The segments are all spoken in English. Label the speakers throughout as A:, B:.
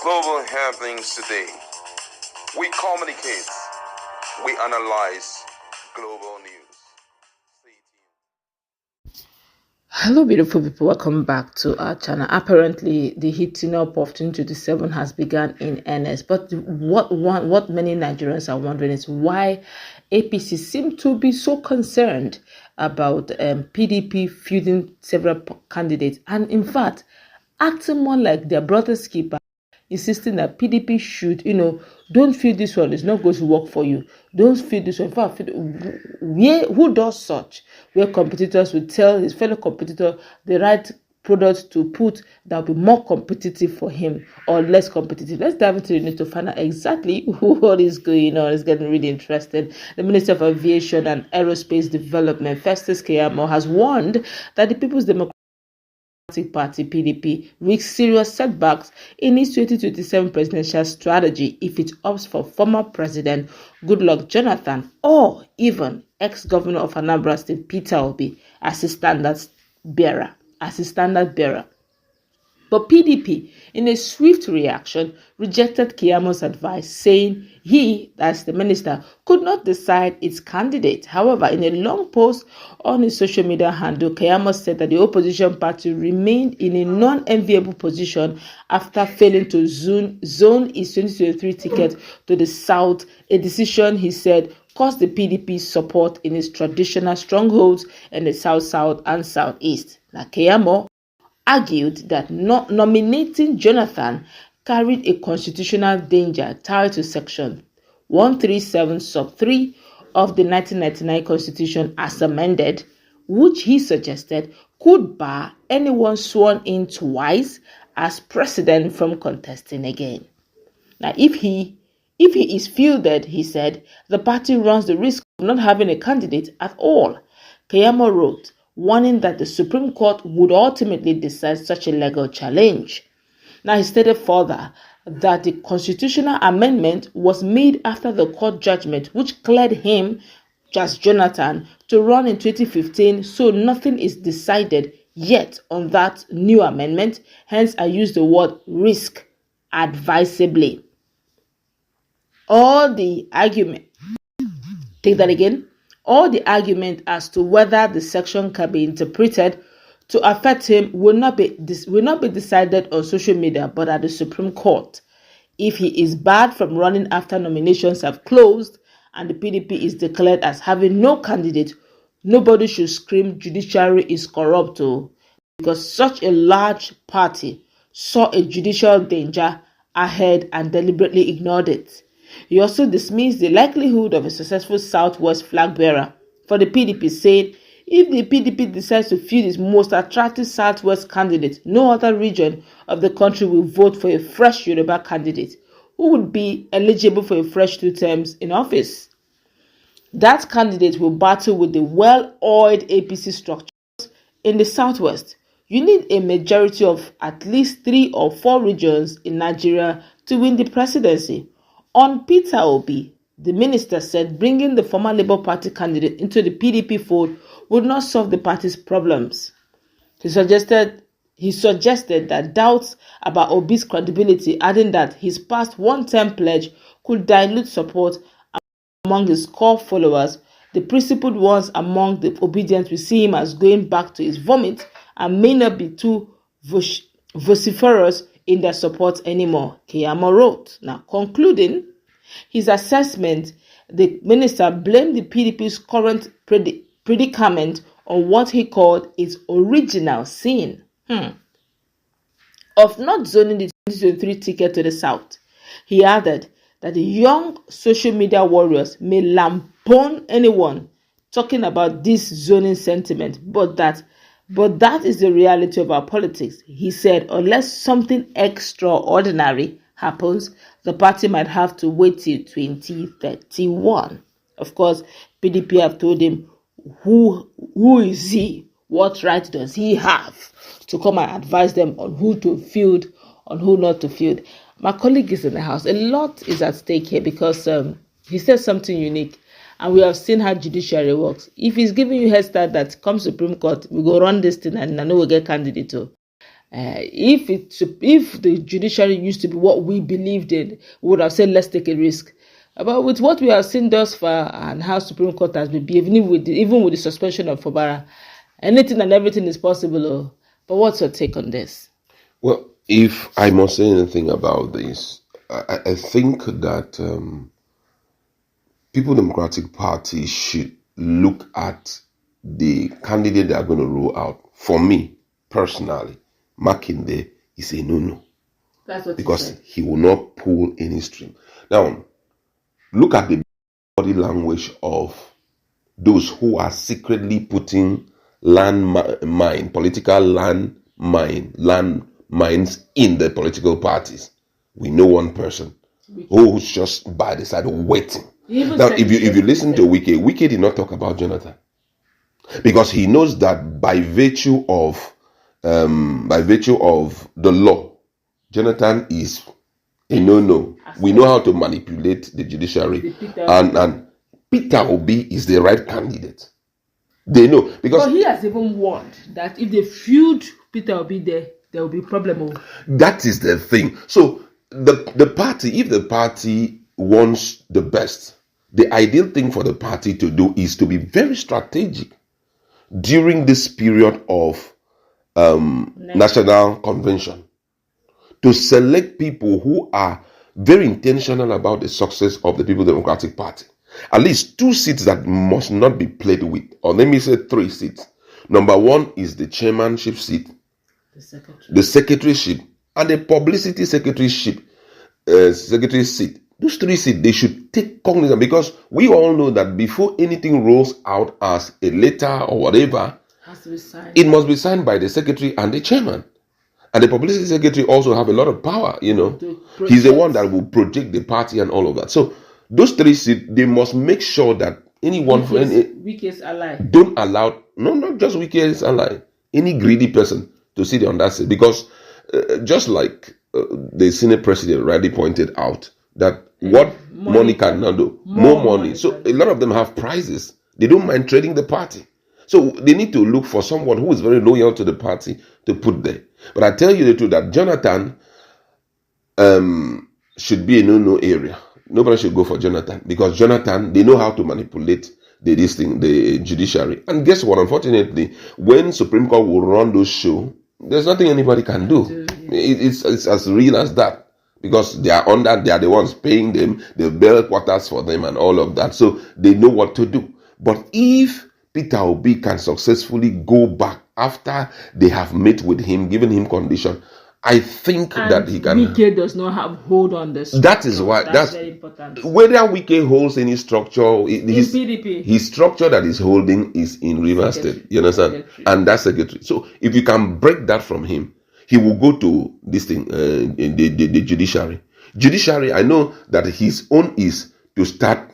A: global happenings today. We communicate, we analyze global news.
B: Hello beautiful people, welcome back to our channel. Apparently the heating up of 2027 has begun in earnest, but what many Nigerians are wondering is why APC seem to be so concerned about PDP fielding several candidates, and in fact acting more like their brother's keeper, insisting that PDP should, don't feel this one, it's not going to work for you. Don't feel this one. In fact, who does such? Where competitors will tell his fellow competitor the right product to put that will be more competitive for him or less competitive. Let's dive into the news to find out exactly what is going on. It's getting really interesting. The Minister of Aviation and Aerospace Development, Festus Keyamo, has warned that the People's Democratic Party PDP risks serious setbacks in its 2027 presidential strategy if it opts for former President Goodluck Jonathan or even ex-governor of Anambra State PeterObi as his standard bearer. But PDP, in a swift reaction, rejected Keyamo's advice, saying he, that's the minister, could not decide its candidate. However, in a long post on his social media handle, Keyamo said that the opposition party remained in a non-enviable position after failing to zone its 2023 ticket to the south, a decision, he said, caused the PDP support in its traditional strongholds in the south and southeast. Now, Keyamo argued that not nominating Jonathan carried a constitutional danger tied to Section 137 sub 3 of the 1999 Constitution as amended, which he suggested could bar anyone sworn in twice as president from contesting again. Now, if he is fielded, he said, the party runs the risk of not having a candidate at all. Keyamo wrote, warning that the Supreme Court would ultimately decide such a legal challenge. Now, he stated further that the constitutional amendment was made after the court judgment which cleared him, just Jonathan, to run in 2015, so nothing is decided yet on that new amendment. Hence, I use the word risk advisably. All the argument as to whether the section can be interpreted to affect him will not be decided on social media but at the Supreme Court. If he is barred from running after nominations have closed and the PDP is declared as having no candidate, nobody should scream judiciary is corrupt, because such a large party saw a judicial danger ahead and deliberately ignored it. He also dismissed the likelihood of a successful Southwest flag bearer for the PDP, saying if the PDP decides to field its most attractive Southwest candidate, no other region of the country will vote for a fresh Yoruba candidate who would be eligible for a fresh 2 terms in office. That candidate will battle with the well-oiled APC structures in the Southwest. You need a majority of at least 3 or 4 regions in Nigeria to win the presidency. On PeterObi, the minister said bringing the former Labour Party candidate into the PDP fold would not solve the party's problems. He suggested that doubts about Obi's credibility, adding that his past one-term pledge could dilute support among his core followers. The principled ones among the obedient will see him as going back to his vomit and may not be too vociferous in their support anymore, Keyamo wrote. Now, concluding his assessment, the minister blamed the PDP's current predicament on what he called its original sin of not zoning the 2023 ticket to the south. He added that the young social media warriors may lampoon anyone talking about this zoning sentiment, but that is the reality of our politics. He said, unless something extraordinary happens, the party might have to wait till 2031. Of course, PDP have told him who is he, what right does he have to come and advise them on who to field, on who not to field. My colleague is in the house. A lot is at stake here because he said something unique. And we have seen how judiciary works. If he's giving you head start that comes Supreme Court, we go run this thing and I know we'll get candidate to. If the judiciary used to be what we believed in, we would have said let's take a risk. But with what we have seen thus far and how Supreme Court has been behaving, even with the suspension of Fubara, anything and everything is possible. But what's your take on this?
C: Well, if I must say anything about this, I think that People Democratic Party should look at the candidate they are going to roll out. For me, personally, Makinde is a no-no.
B: That's what
C: because he will not pull any string. Now, look at the body language of those who are secretly putting political landmines in the political parties. We know one person who's just by the side waiting. Now, if you listen to Wike did not talk about Jonathan because he knows that by virtue of the law, Jonathan is a no. We know how to manipulate the judiciary, and PeterObi is the right candidate. They know because
B: he has even warned that if they feud PeterObi there will be problem.
C: That is the thing. So the party, if the party wants the best, the ideal thing for the party to do is to be very strategic during this period of national convention, to select people who are very intentional about the success of the People Democratic Party. At least 2 seats that must not be played with, or let me say 3 seats. Number 1 is the chairmanship seat, the secretaryship, and the publicity secretary seat. Those 3 seats, they should take cognizance, because we all know that before anything rolls out as a letter or whatever, it must be signed by the secretary and the chairman. And the publicity secretary also have a lot of power, He's the one that will project the party and all of that. So those 3 seats, they must make sure that anyone
B: Wike's ally
C: don't allow, not just Wike's ally, any greedy person to sit on that seat. Because just like the Senate president rightly pointed out, that what money cannot do, more money. So a lot of them have prizes. They don't mind trading the party. So they need to look for someone who is very loyal to the party to put there. But I tell you the truth that Jonathan should be a no-no area. Nobody should go for Jonathan, because Jonathan, they know how to manipulate the judiciary. And guess what? Unfortunately, when Supreme Court will run those shows, there's nothing anybody can do. It's as real as that, because they are the ones paying them, they build quarters for them and all of that. So they know what to do. But if PeterObi can successfully go back after they have met with him, given him condition, I think that he can.
B: Wike does not have hold on this.
C: That is why that's
B: very important.
C: Whether Wike holds any structure, his
B: PDP,
C: his structure that is holding is in Rivers State. You understand? Secretary. And that's secretary. So if you can break that from him, he will go to this thing, the judiciary. Judiciary, I know that his own is to start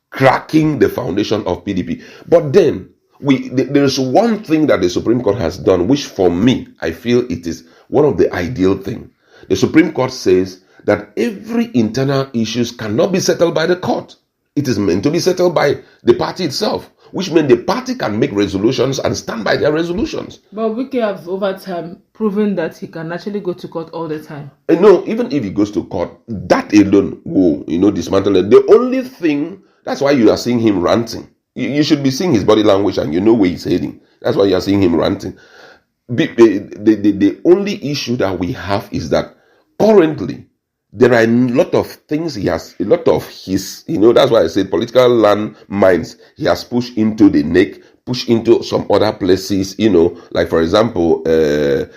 C: cracking the foundation of PDP. But then there is one thing that the Supreme Court has done, which for me, I feel it is one of the ideal things. The Supreme Court says that every internal issues cannot be settled by the court. It is meant to be settled by the party itself, which means the party can make resolutions and stand by their resolutions.
B: But Wike have over time proven that he can actually go to court all the time.
C: No, even if he goes to court, that alone will, dismantle it. The only thing, that's why you are seeing him ranting. You should be seeing his body language and you know where he's heading. That's why you are seeing him ranting. The only issue that we have is that currently there are a lot of things that's why I said political landmines he has pushed into the neck, pushed into some other places, like for example, the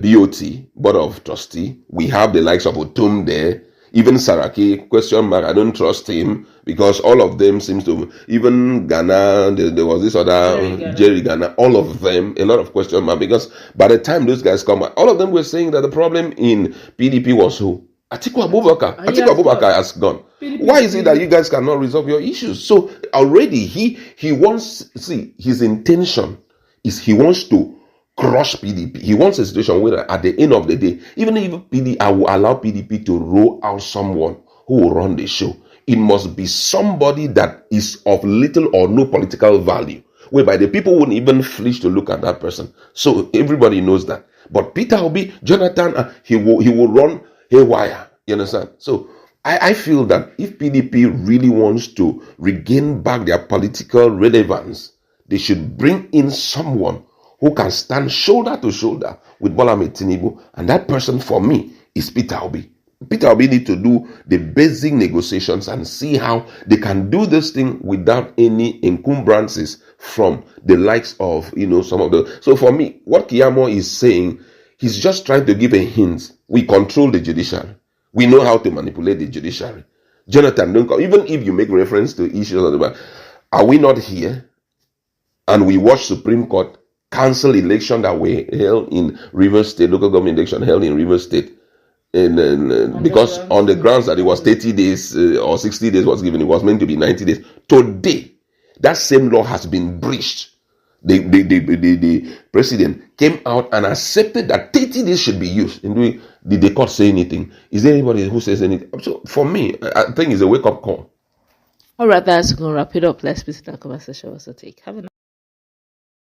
C: BOT, Board of Trustee. We have the likes of Otum there. Even Saraki, question mark, I don't trust him, because all of them seems to, even Ghana, there was this other, Jerry Ghana, all of them, a lot of question mark, because by the time those guys come out, all of them were saying that the problem in PDP was who? Atiku Abubakar. Atiku Abubakar has gone. PDP. Why is it that you guys cannot resolve your issues? So already he wants, his intention is he wants to crush PDP. He wants a situation where at the end of the day, even if I will allow PDP to roll out someone who will run the show, it must be somebody that is of little or no political value, whereby the people wouldn't even flinch to look at that person. So everybody knows that. But PeterObi, Jonathan, he will run haywire. You understand? So I feel that if PDP really wants to regain back their political relevance, they should bring in someone who can stand shoulder to shoulder with Bola Ahmed Tinubu, and that person for me is PeterObi. PeterObi need to do the basic negotiations and see how they can do this thing without any encumbrances from the likes of, some of the... So for me, what Keyamo is saying, he's just trying to give a hint. We control the judiciary. We know how to manipulate the judiciary. Jonathan, don't come. Even if you make reference to issues of the back, are we not here? And we watch Supreme Court cancel election that were held in Rivers State, local government election held in Rivers State. Because on the grounds that it was 30 days or 60 days was given, it was meant to be 90 days. Today, that same law has been breached. The president came out and accepted that 30 days should be used. Did the court say anything? Is there anybody who says anything? So for me, I think it's a wake-up call.
B: All right, that's going to wrap it up. Let's visit that conversation also take. Have a